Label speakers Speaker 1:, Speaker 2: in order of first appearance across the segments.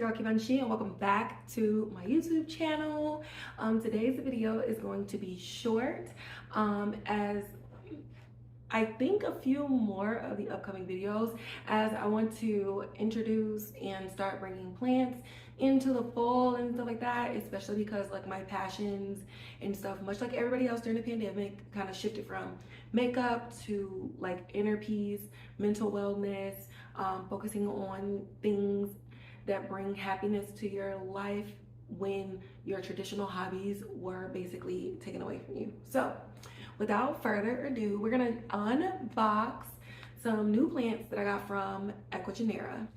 Speaker 1: your girl Kivonshe, and welcome back to my YouTube channel. Today's video is going to be short, as I think a few more of the upcoming videos, as I want to introduce and start bringing plants into the fall and stuff like that, especially because like my passions and stuff, much like everybody else during the pandemic, kind of shifted from makeup to like inner peace, mental wellness, focusing on things that bring happiness to your life when your traditional hobbies were basically taken away from you. So without further ado, we're gonna unbox some new plants that I got from Ecuagenera.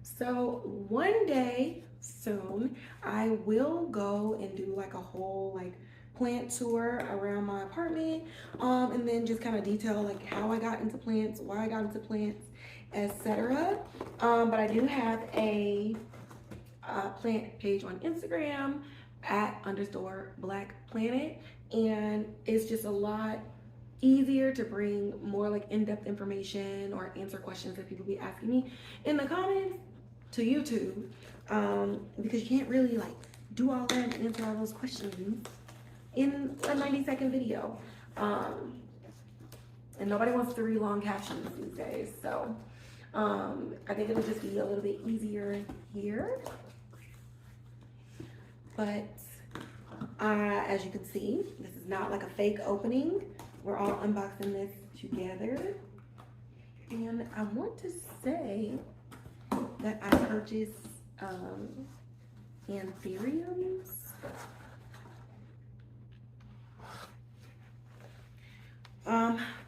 Speaker 1: So one day soon, I will go and do like a whole like plant tour around my apartment, and then just kind of detail like how I got into plants, why I got into plants, etc. But I do have a plant page on Instagram at _blackplanet, and it's just a lot easier to bring more like in-depth information or answer questions that people be asking me in the comments to YouTube, because you can't really like do all that and answer all those questions in a 90-second video, and nobody wants to read long captions these days. So I think it'll just be a little bit easier here. But as you can see, this is not like a fake opening. We're all unboxing this together. And I want to say that I purchased Anthuriums.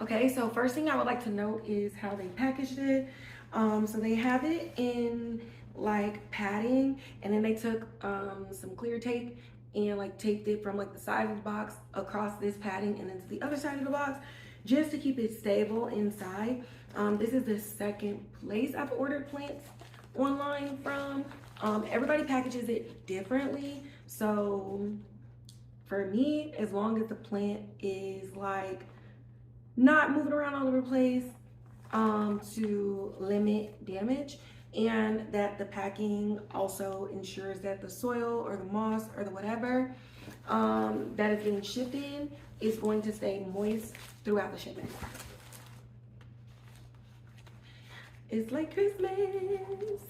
Speaker 1: Okay, so first thing I would like to note is how they packaged it. So they have it in like padding, and then they took some clear tape and like taped it from like the side of the box across this padding and then to the other side of the box, just to keep it stable inside. This is the second place I've ordered plants online from. Everybody packages it differently, so for me, as long as the plant is like not moving around all over the place, to limit damage, and that the packing also ensures that the soil or the moss or the whatever that is getting shipped in is going to stay moist throughout the shipment. It's like Christmas.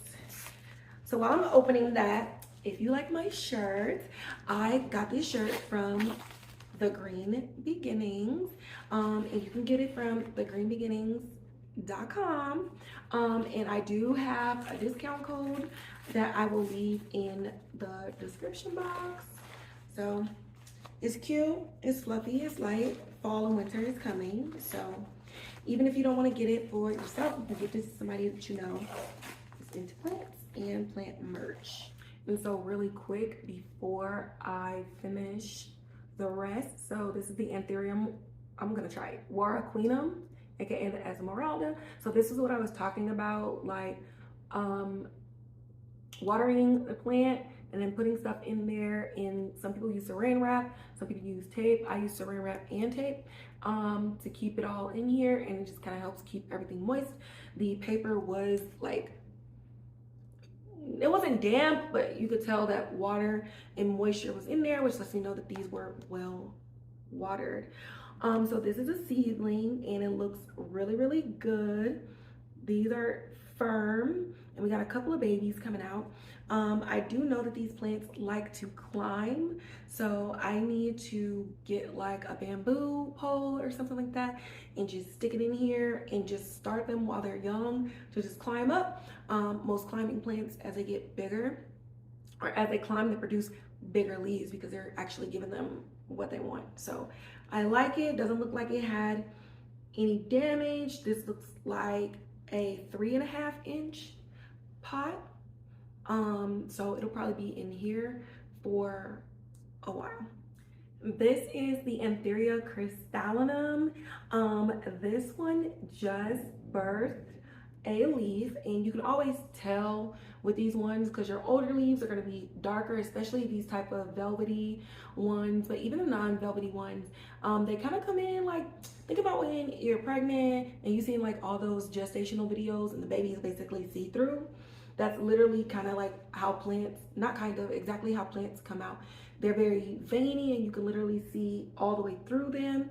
Speaker 1: So while I'm opening that, if you like my shirt, I got this shirt from The Green Beginnings, and you can get it from thegreenbeginnings.com, and I do have a discount code that I will leave in the description box. So it's cute, it's fluffy, it's light. Fall and winter is coming, so even if you don't want to get it for yourself, you can get this to somebody that you know is into plants and plant merch. And so really quick before I finish the rest, so this is the Anthurium, I'm gonna try it, warocqueanum, aka the Esmeralda. So this is what I was talking about, like watering the plant and then putting stuff in there. And some people use saran wrap, some people use tape. I use saran wrap and tape to keep it all in here, and it just kind of helps keep everything moist. The paper was like, it wasn't damp, but you could tell that water and moisture was in there, which lets me know that these were well watered. So this is a seedling, and it looks really, really good. These are firm, and we got a couple of babies coming out. I do know that these plants like to climb, so I need to get like a bamboo pole or something like that and just stick it in here and just start them while they're young to just climb up. Most climbing plants, as they get bigger or as they climb, they produce bigger leaves because they're actually giving them what they want. So I like it. Doesn't look like it had any damage. This looks like a 3.5 inch pot. So it'll probably be in here for a while. This is the Anthurium crystallinum. This one just birthed a leaf, and you can always tell with these ones because your older leaves are going to be darker, especially these type of velvety ones, but even the non-velvety ones, they kind of come in like, think about when you're pregnant and you seen like all those gestational videos and the baby is basically see-through. That's literally kind of like how plants, not kind of, exactly how plants come out. They're very veiny and you can literally see all the way through them.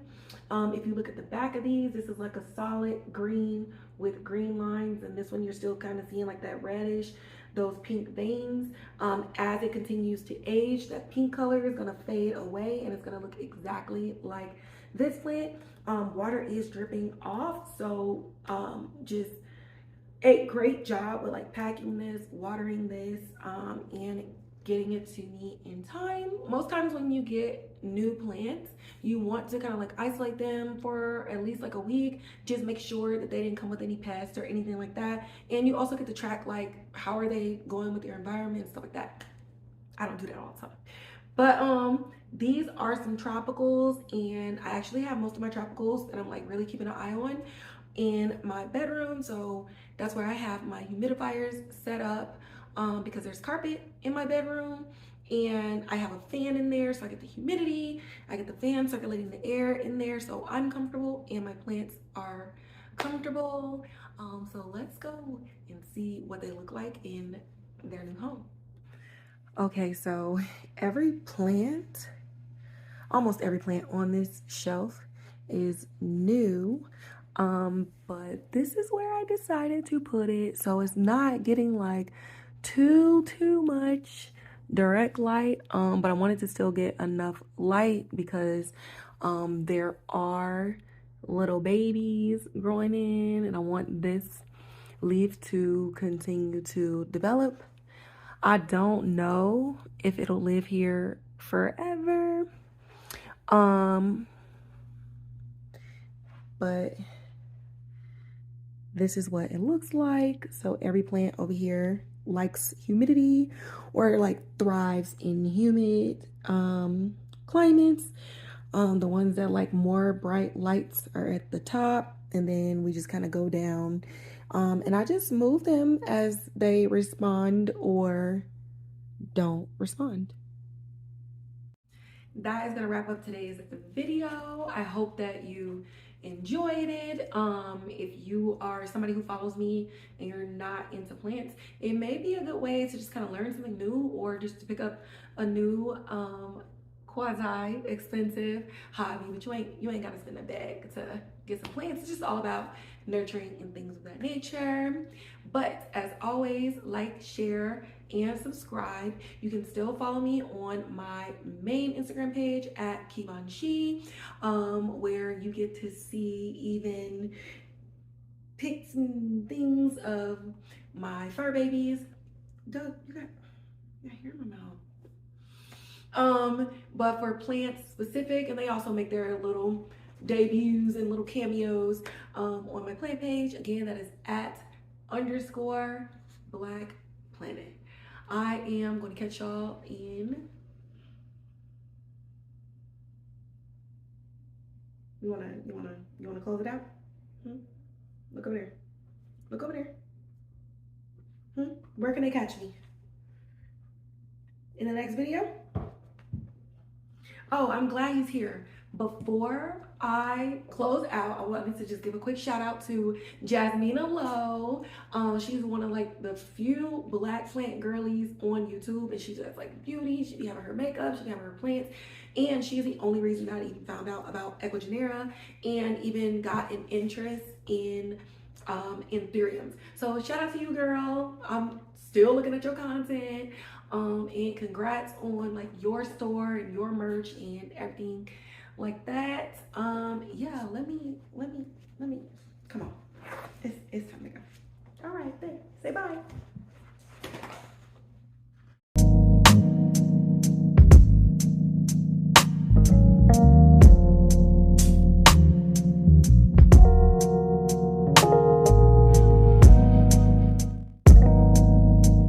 Speaker 1: If you look at the back of these, this is like a solid green with green lines, and this one you're still kind of seeing like that reddish, those pink veins. As it continues to age, that pink color is gonna fade away and it's gonna look exactly like this plant. Water is dripping off, so just a great job with like packing this, watering this, and getting it to me in time. Most times when you get new plants, you want to kind of like isolate them for at least like a week. Just make sure that they didn't come with any pests or anything like that. And you also get to track like how are they going with their environment and stuff like that. I don't do that all the time. But these are some tropicals, and I actually have most of my tropicals that I'm like really keeping an eye on in my bedroom. So that's where I have my humidifiers set up, because there's carpet in my bedroom and I have a fan in there, so I get the humidity, I get the fan circulating the air in there, so I'm comfortable and my plants are comfortable. So let's go and see what they look like in their new home. Okay, so almost every plant on this shelf is new, but this is where I decided to put it so it's not getting like too much direct light, but I wanted to still get enough light because there are little babies growing in and I want this leaf to continue to develop. I don't know if it'll live here forever. But this is what it looks like. So every plant over here likes humidity or like thrives in humid climates. The ones that like more bright lights are at the top, and then we just kind of go down. And I just move them as they respond or don't respond. That is gonna wrap up today's video. I hope that you enjoyed it. If you are somebody who follows me and you're not into plants, it may be a good way to just kind of learn something new or just to pick up a new quasi expensive hobby, but you ain't gotta spend a bag to get some plants. It's just all about nurturing and things of that nature. But as always, like, share, and subscribe. You can still follow me on my main Instagram page at Kivonshe, where you get to see even pics and things of my fur babies. Doug, you got hair in my mouth. But for plants specific, and they also make their little debuts and little cameos on my plant page. Again, that is at _Black Planet. I am going to catch y'all in. You wanna close it out? Look over there. Look over there. Where can they catch me? In the next video? Oh, I'm glad he's here. Before I close out, I wanted to just give a quick shout out to Jasmina Lowe. She's one of like the few black plant girlies on YouTube, and she does like beauty. She be having her makeup, she be having her plants, and she's the only reason that I even found out about Ecuagenera and even got an interest in Anthuriums. So shout out to you, girl. I'm still looking at your content. And congrats on like your store and your merch and everything like that. Yeah,